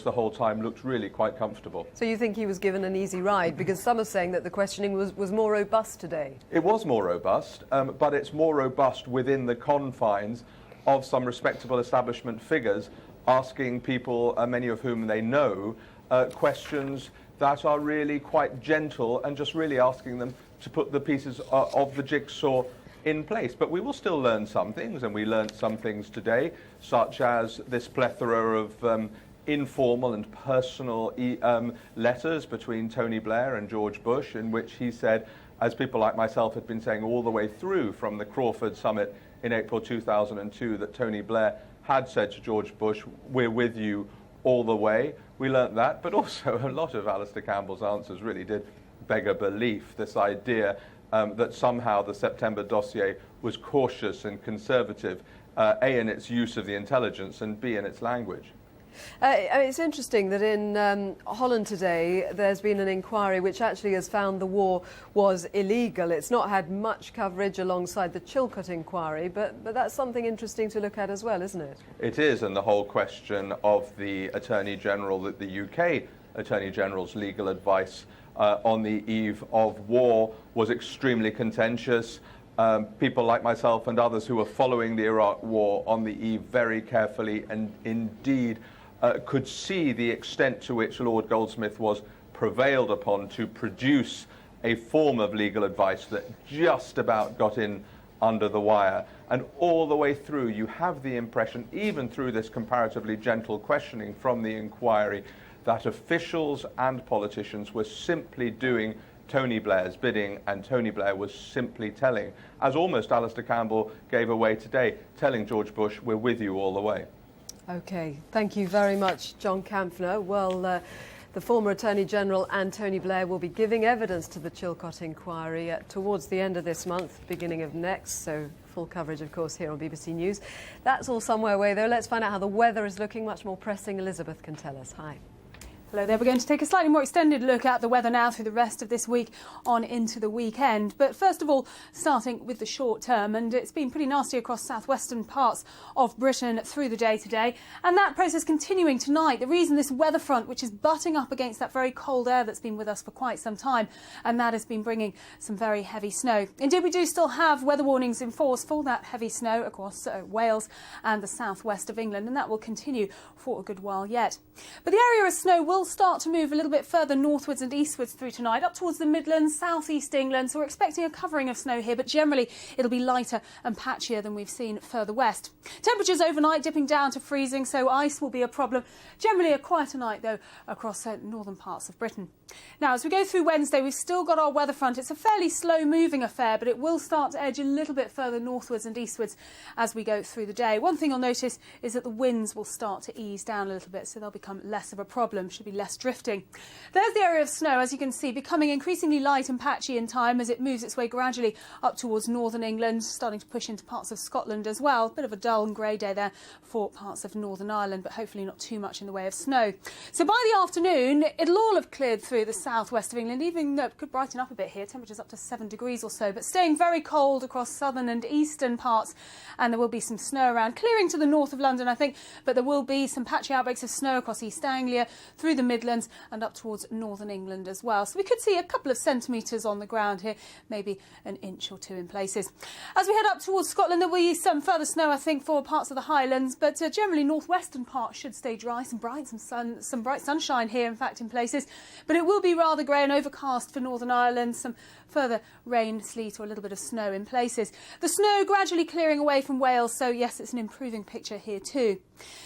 the whole time looked really quite comfortable. So you think he was given an easy ride? Because some are saying that the questioning was more robust today. It was more robust, but it's more robust within the confines of some respectable establishment figures asking people, many of whom they know, questions that are really quite gentle and just really asking them to put the pieces of the jigsaw in place. But we will still learn some things, and we learned some things today, such as this plethora of informal and personal letters between Tony Blair and George Bush, in which he said, as people like myself had been saying all the way through from the Crawford summit in April 2002, that Tony Blair had said to George Bush, "We're with you all the way." We learnt that, but also a lot of Alistair Campbell's answers really did beg a belief, this idea that somehow the September dossier was cautious and conservative, A, in its use of the intelligence, and B, in its language. It's interesting that in Holland today there's been an inquiry which actually has found the war was illegal. It's not had much coverage alongside the Chilcot inquiry, but that's something interesting to look at as well, isn't it? It is, and the whole question of the Attorney General, that the UK Attorney General's legal advice on the eve of war was extremely contentious. People like myself and others who were following the Iraq war on the eve very carefully and indeed could see the extent to which Lord Goldsmith was prevailed upon to produce a form of legal advice that just about got in under the wire. And all the way through, you have the impression, even through this comparatively gentle questioning from the inquiry, that officials and politicians were simply doing Tony Blair's bidding, and Tony Blair was simply telling, as almost Alistair Campbell gave away today, telling George Bush, "We're with you all the way." OK, thank you very much, John Kampfner. Well, the former Attorney General and Tony Blair will be giving evidence to the Chilcot inquiry towards the end of this month, beginning of next, so full coverage, of course, here on BBC News. That's all somewhere away, though. Let's find out how the weather is looking. Much more pressing. Elizabeth can tell us. Hi. Hello there. We're going to take a slightly more extended look at the weather now through the rest of this week on into the weekend. But first of all, starting with the short term, and it's been pretty nasty across southwestern parts of Britain through the day today. And that process continuing tonight. The reason this weather front, which is butting up against that very cold air that's been with us for quite some time, and that has been bringing some very heavy snow. Indeed, we do still have weather warnings in force for that heavy snow across Wales and the southwest of England, and that will continue for a good while yet. But the area of snow will start to move a little bit further northwards and eastwards through tonight, up towards the Midlands, southeast England. So we're expecting a covering of snow here, but generally it'll be lighter and patchier than we've seen further west. Temperatures overnight dipping down to freezing, so ice will be a problem. Generally a quieter night, though, across northern parts of Britain. Now, as we go through Wednesday, we've still got our weather front. It's a fairly slow-moving affair, but it will start to edge a little bit further northwards and eastwards as we go through the day. One thing you'll notice is that the winds will start to ease down a little bit, so they'll become less of a problem, should be less drifting. There's the area of snow, as you can see, becoming increasingly light and patchy in time as it moves its way gradually up towards northern England, starting to push into parts of Scotland as well. Bit of a dull and grey day there for parts of Northern Ireland, but hopefully not too much in the way of snow. So by the afternoon, it'll all have cleared through the southwest of England, even though it could brighten up a bit here, temperatures up to 7 degrees or so, but staying very cold across southern and eastern parts, and there will be some snow around, clearing to the north of London, I think, but there will be some patchy outbreaks of snow across East Anglia, through the Midlands and up towards northern England as well. So we could see a couple of centimetres on the ground here, maybe an inch or two in places. As we head up towards Scotland, there will be some further snow, I think, for parts of the Highlands, but generally northwestern parts should stay dry, some bright sunshine here, in fact, in places, but it will be rather grey and overcast for Northern Ireland, some further rain, sleet or a little bit of snow in places. The snow gradually clearing away from Wales, so yes, it's an improving picture here too.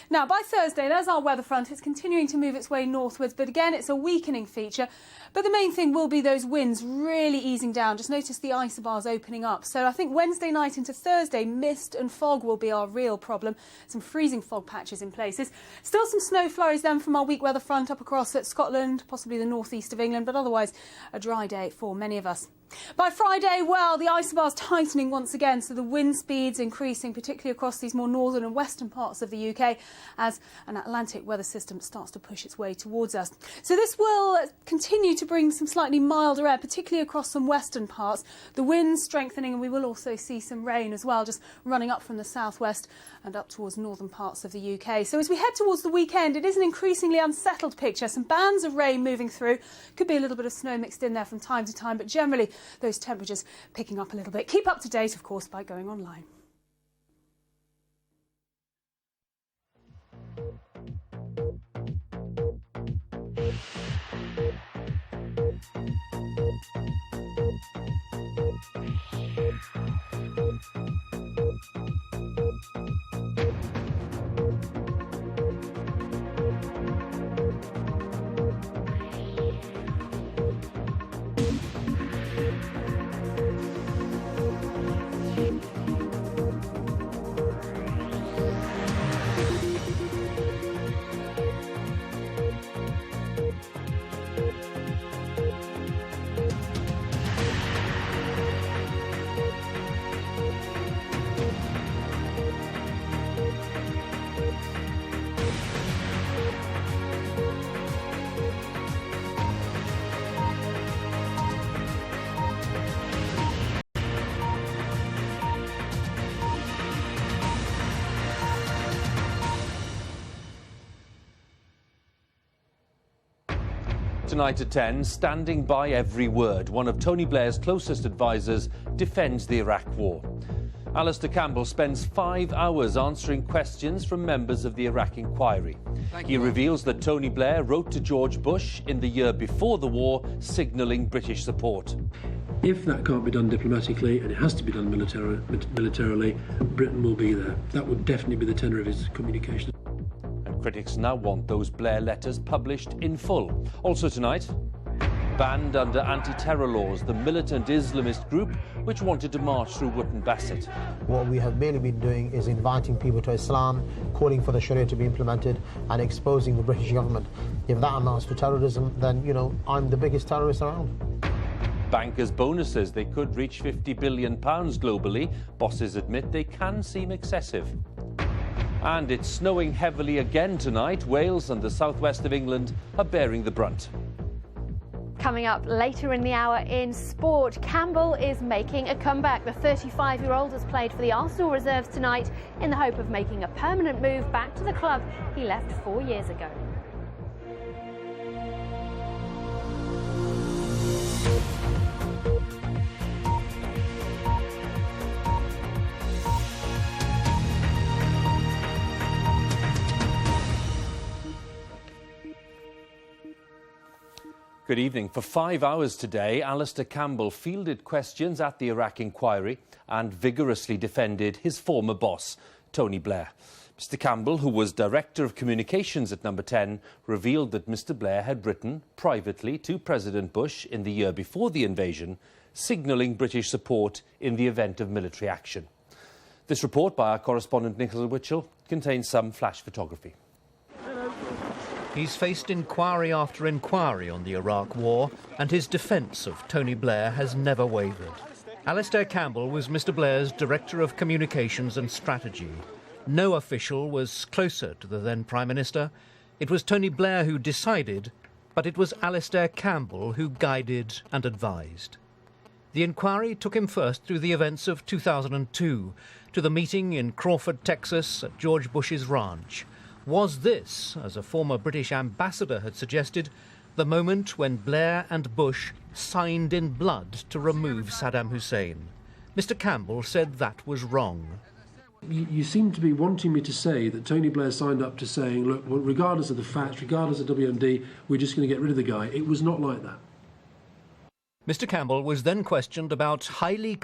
Now, by Thursday, there's our weather front. It's continuing to move its way northwards, but again, it's a weakening feature. But the main thing will be those winds really easing down. Just notice the isobars opening up. So I think Wednesday night into Thursday, mist and fog will be our real problem. Some freezing fog patches in places. Still some snow flurries then from our weak weather front up across Scotland, possibly the northeast of England, but otherwise a dry day for many of us. By Friday, well, the isobar's tightening once again, so the wind speeds increasing, particularly across these more northern and western parts of the UK, as an Atlantic weather system starts to push its way towards us. So this will continue to bring some slightly milder air, particularly across some western parts. The winds strengthening, and we will also see some rain as well, just running up from the southwest and up towards northern parts of the UK. So as we head towards the weekend, it is an increasingly unsettled picture. Some bands of rain moving through. Could be a little bit of snow mixed in there from time to time, but generally those temperatures picking up a little bit. Keep up to date, of course, by going online. Tonight at 10, standing by every word, one of Tony Blair's closest advisers defends the Iraq war. Alistair Campbell spends 5 hours answering questions from members of the Iraq inquiry. He reveals that Tony Blair wrote to George Bush in the year before the war, signalling British support. If that can't be done diplomatically, and it has to be done militarily, Britain will be there. That would definitely be the tenor of his communication. Critics now want those Blair letters published in full. Also tonight, banned under anti-terror laws, the militant Islamist group which wanted to march through Wootton Bassett. What we have mainly been doing is inviting people to Islam, calling for the Sharia to be implemented and exposing the British government. If that amounts to terrorism, then, you know, I'm the biggest terrorist around. Bankers' bonuses, they could reach £50 billion globally. Bosses admit they can seem excessive. And it's snowing heavily again tonight. Wales and the southwest of England are bearing the brunt. Coming up later in the hour in sport, Campbell is making a comeback. The 35-year-old has played for the Arsenal reserves tonight in the hope of making a permanent move back to the club he left 4 years ago. Good evening. For 5 hours today, Alistair Campbell fielded questions at the Iraq inquiry and vigorously defended his former boss, Tony Blair. Mr Campbell, who was Director of Communications at Number 10, revealed that Mr Blair had written privately to President Bush in the year before the invasion, signalling British support in the event of military action. This report by our correspondent Nicola Witchell contains some flash photography. He's faced inquiry after inquiry on the Iraq war, and his defence of Tony Blair has never wavered. Alistair Campbell was Mr Blair's Director of Communications and Strategy. No official was closer to the then Prime Minister. It was Tony Blair who decided, but it was Alistair Campbell who guided and advised. The inquiry took him first through the events of 2002, to the meeting in Crawford, Texas, at George Bush's ranch. Was this, as a former British ambassador had suggested, the moment when Blair and Bush signed in blood to remove Saddam Hussein? Mr Campbell said that was wrong. You seem to be wanting me to say that Tony Blair signed up to saying, look, regardless of the facts, regardless of WMD, we're just going to get rid of the guy. It was not like that. Mr Campbell was then questioned about highly